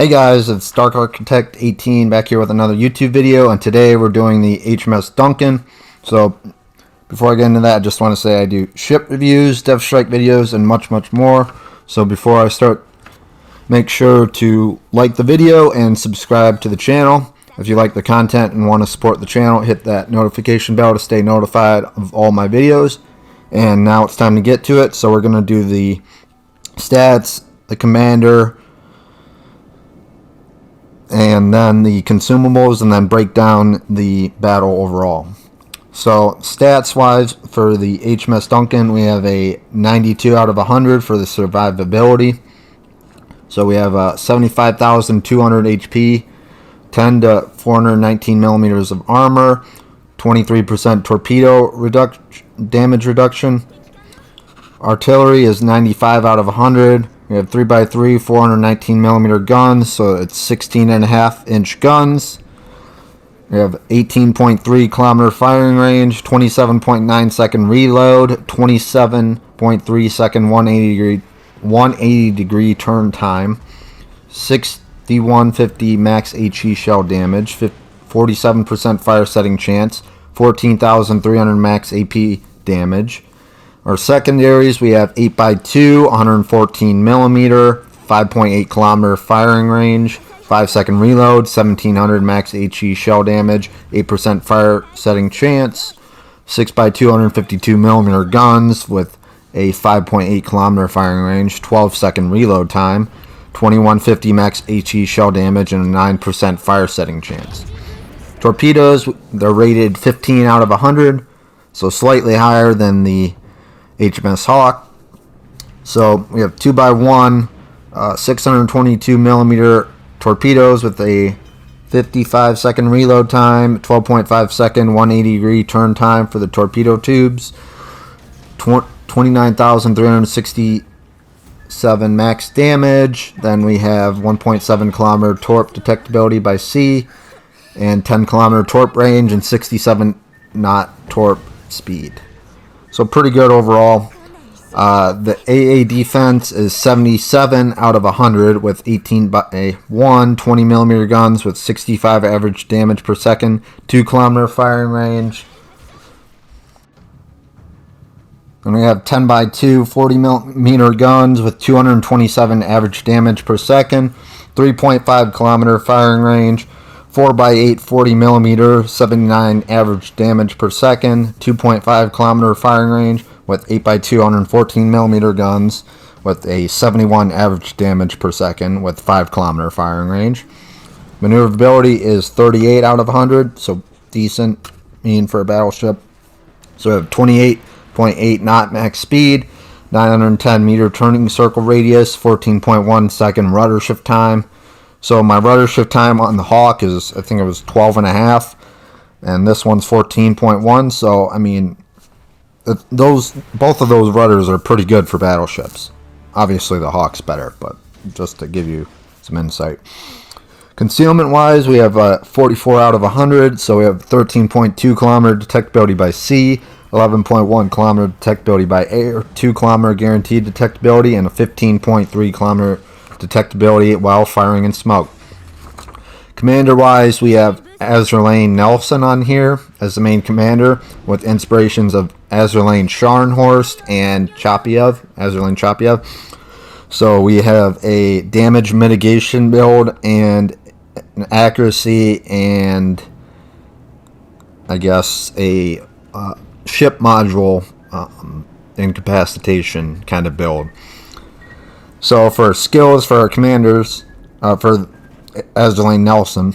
Hey guys, it's Dark Architect 18 back here with another YouTube video, and today we're doing the HMS Duncan. So before I get into that, I just want to say I do ship reviews, Dev Strike videos, and much more. So before I start, make sure to like the video and subscribe to the channel. If you like the content and want to support the channel, hit that notification bell to stay notified of all my videos. And now it's time to get to it. So we're going to do the stats, the commander, and then the consumables, and then break down the battle overall. So stats wise, for the HMS Duncan, we have a 92 out of 100 for the survivability. So we have 75,200 HP, 10 to 419 millimeters of armor, 23% torpedo damage reduction. Artillery is 95 out of 100. We have 3x3 419 millimeter guns, so it's 16.5 inch guns. We have 18.3 kilometer firing range, 27.9 second reload, 27.3 second 180 degree turn time, 6150 max HE shell damage, 47% fire setting chance, 14,300 max AP damage. Our secondaries, we have 8x2, 114 millimeter, 5.8 kilometer firing range, 5 second reload, 1700 max HE shell damage, 8% fire setting chance, 6x2, 152 millimeter guns with a 5.8 kilometer firing range, 12 second reload time, 2150 max HE shell damage, and a 9% fire setting chance. Torpedoes, they're rated 15 out of 100, so slightly higher than the HMS Hawk. So we have 2x1 622 millimeter torpedoes with a 55 second reload time, 12.5 second 180 degree turn time for the torpedo tubes, 29,367 max damage. Then we have 1.7 kilometer torp detectability by sea, and 10 kilometer torp range, and 67 knot torp speed. So pretty good overall. The AA defense is 77 out of 100 with 18x1 20 millimeter guns with 65 average damage per second, 2 kilometer firing range. And we have 10x2 40 millimeter guns with 227 average damage per second, 3.5 kilometer firing range, 4x8 40 millimeter, 79 average damage per second, 2.5 kilometer firing range with 8x2 114 millimeter guns with a 71 average damage per second with 5 kilometer firing range. Maneuverability is 38 out of 100, so decent mean for a battleship. So we have 28.8 knot max speed, 910 meter turning circle radius, 14.1 second rudder shift time. So my rudder shift time on the Hawk is, I think it was 12.5, and this one's 14.1. So I mean, both of those rudders are pretty good for battleships. Obviously the Hawk's better, but just to give you some insight. Concealment wise, we have 44 out of 100. So we have 13.2 kilometer detectability by sea, 11.1 kilometer detectability by air, 2 kilometer guaranteed detectability, and a 15.3 kilometer detectability while firing in smoke. Commander wise, we have Azerlane Nelson on here as the main commander, with inspirations of Azerlane Scharnhorst and Azerlane Chapiev. So we have a damage mitigation build and an accuracy and I guess a ship module incapacitation kind of build. So for skills for our commanders, for Azerlane Nelson,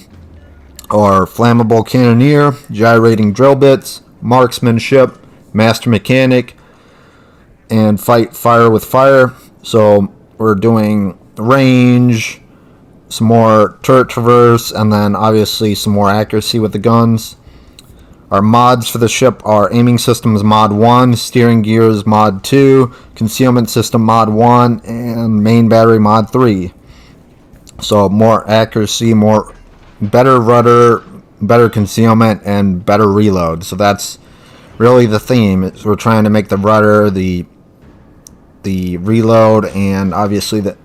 are flammable cannoneer, gyrating drill bits, marksmanship, master mechanic, and fight fire with fire. So we're doing range, some more turret traverse, and then obviously some more accuracy with the guns. Our mods for the ship are aiming systems mod 1, steering gears mod 2, concealment system mod 1, and main battery mod 3. So more accuracy, better rudder, better concealment, and better reload. So that's really the theme. We're trying to make the rudder, the reload, and obviously the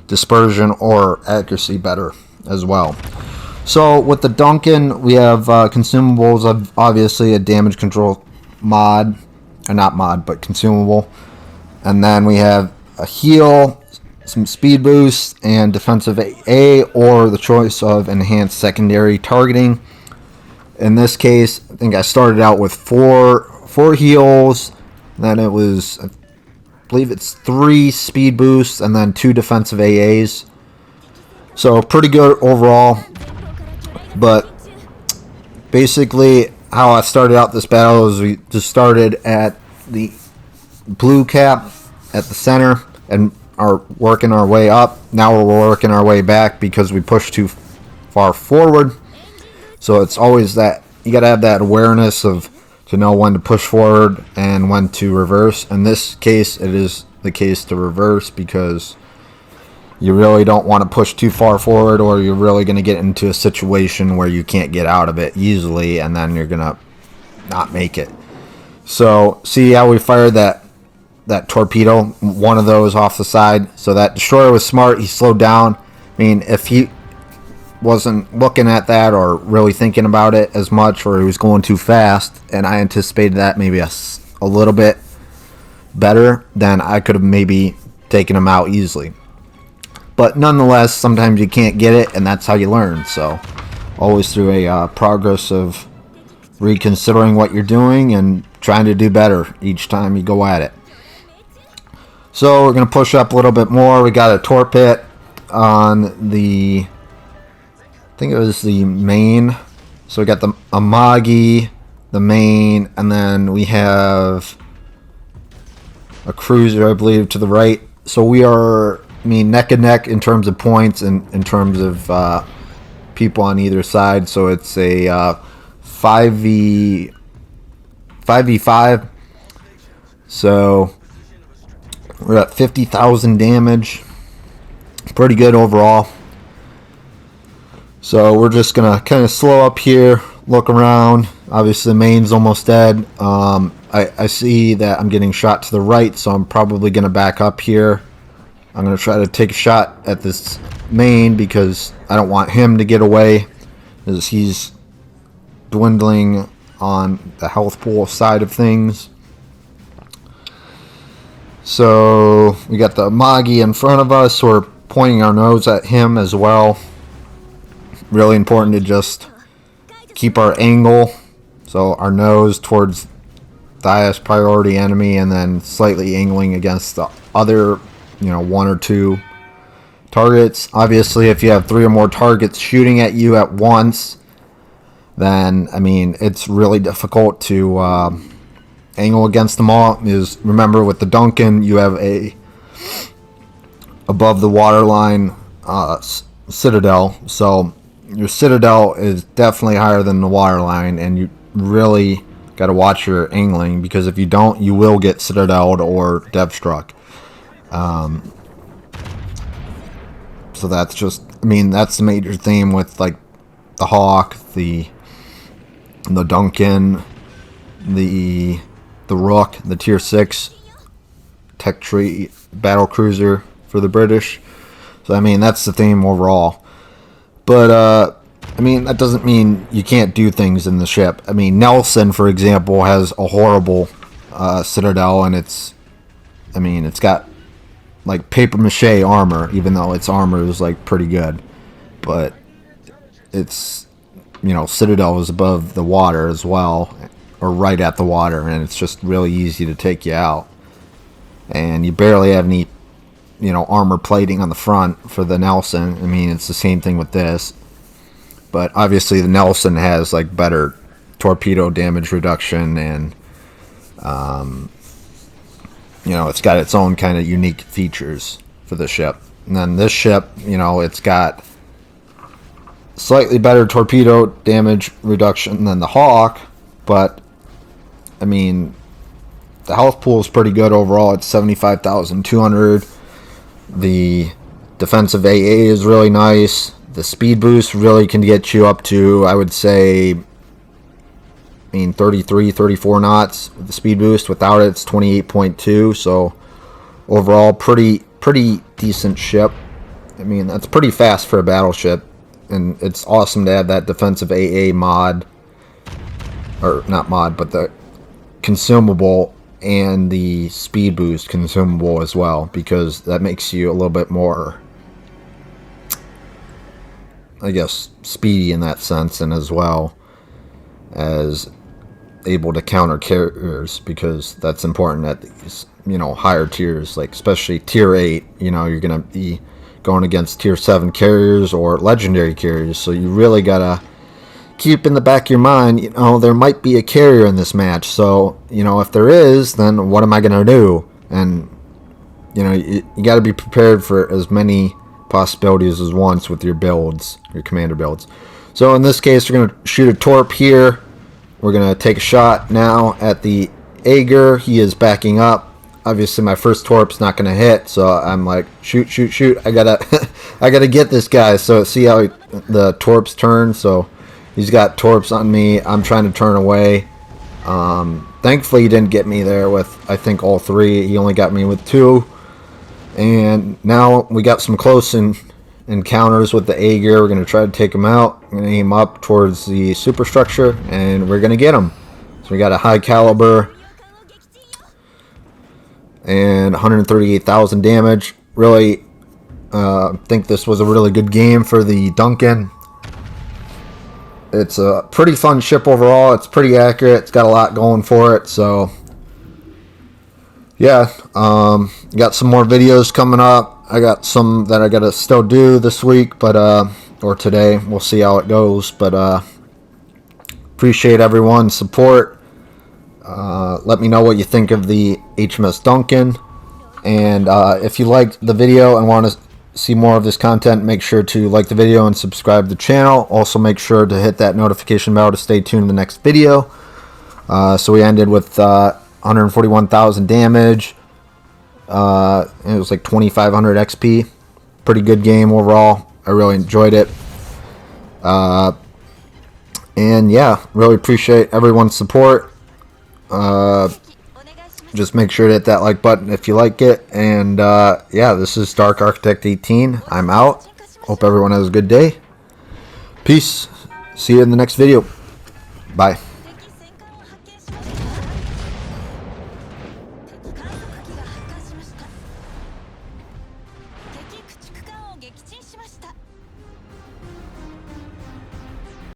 dispersion or accuracy better as well. So with the Duncan, we have consumables of obviously a damage control mod, or not mod, but consumable. And then we have a heal, some speed boosts, and defensive AA, or the choice of enhanced secondary targeting. In this case, I think I started out with four heals, then it was, I believe it's 3 speed boosts, and then 2 defensive AAs. So pretty good overall. But basically, how I started out this battle is we just started at the blue cap at the center and are working our way up. Now we're working our way back because we pushed too far forward. So it's always that you got to have that awareness of to know when to push forward and when to reverse. In this case, it is the case to reverse because you really don't want to push too far forward, or you're really going to get into a situation where you can't get out of it easily, and then you're going to not make it. So, see how we fired that torpedo, one of those off the side. So that destroyer was smart. He slowed down. I mean, if he wasn't looking at that or really thinking about it as much, or he was going too fast, and I anticipated that maybe a little bit better, then I could have maybe taken him out easily. But nonetheless, sometimes you can't get it, and that's how you learn. So always through a progress of reconsidering what you're doing and trying to do better each time you go at it. So we're going to push up a little bit more. We got a torped on the, I think it was the main. So we got the Amagi, the main, and then we have a cruiser, I believe, to the right. So we are, neck and neck in terms of points and in terms of people on either side. So it's a 5v5. So we're at 50,000 damage. Pretty good overall. So we're just going to kind of slow up here, look around. Obviously, the main's almost dead. I see that I'm getting shot to the right, so I'm probably going to back up here. I'm going to try to take a shot at this main because I don't want him to get away, as he's dwindling on the health pool side of things. So we got the Magi in front of us. We're pointing our nose at him as well. Really important to just keep our angle, so our nose towards the highest priority enemy, and then slightly angling against the other, 1 or 2 targets. Obviously, if you have 3 or more targets shooting at you at once, then it's really difficult to angle against them all. Is remember, with the Duncan, you have a above the waterline citadel, so your citadel is definitely higher than the waterline, and you really got to watch your angling, because if you don't, you will get citadeled or dev struck. So that's just, that's the major theme with like the Hawk, the Duncan, the Rook, the tier 6 tech tree battle cruiser for the British. So that's the theme overall. But that doesn't mean you can't do things in the ship. Nelson, for example, has a horrible citadel, and it's got like paper mache armor, even though its armor is like pretty good. But it's, citadel is above the water as well, or right at the water, and it's just really easy to take you out. And you barely have any, armor plating on the front for the Nelson. It's the same thing with this. But obviously the Nelson has like better torpedo damage reduction, and it's got its own kind of unique features for the ship. And then this ship, it's got slightly better torpedo damage reduction than the Hawk, but the health pool is pretty good overall. It's 75,200. The defensive AA is really nice. The speed boost really can get you up to, I would say, 33, 34 knots with the speed boost. Without it, it's 28.2. So overall, pretty decent ship. I mean, that's pretty fast for a battleship, and it's awesome to have that defensive AA mod, or not mod, but the consumable and the speed boost consumable as well, because that makes you a little bit more, I guess, speedy in that sense, and as well as able to counter carriers, because that's important at these, you know, higher tiers, like especially tier 8. You know, you're gonna be going against tier 7 carriers or legendary carriers, so you really gotta keep in the back of your mind, you know, there might be a carrier in this match. So, you know, if there is, then what am I gonna do? And, you know, you got to be prepared for as many possibilities as once with your builds, your commander builds. So in this case, we're gonna shoot a torp here. We're gonna take a shot now at the Aegir. He is backing up. Obviously, my first torp's not gonna hit, so I'm like, shoot, shoot, shoot. I gotta, I gotta get this guy. So see how the torps turn. So he's got torps on me. I'm trying to turn away. Thankfully, he didn't get me there with, I think, all 3. He only got me with 2. And now we got some close encounters with the Aegir. We're going to try to take him out. I'm going to aim up towards the superstructure, and we're going to get him. So we got a high caliber and 138,000 damage. Really think this was a really good game for the Duncan. It's a pretty fun ship overall. It's pretty accurate. It's got a lot going for it. So, yeah. Got some more videos coming up. I got some that I got to still do this week, but or today. We'll see how it goes. But appreciate everyone's support. Let me know what you think of the HMS Duncan. And if you liked the video and want to see more of this content, make sure to like the video and subscribe to the channel. Also make sure to hit that notification bell to stay tuned to the next video. So we ended with 141,000 damage. It was like 2,500 XP. Pretty good game overall. I really enjoyed it. And yeah, really appreciate everyone's support. Just make sure to hit that like button if you like it. And yeah, this is Dark Architect 18. I'm out. Hope everyone has a good day. Peace. See you in the next video. Bye.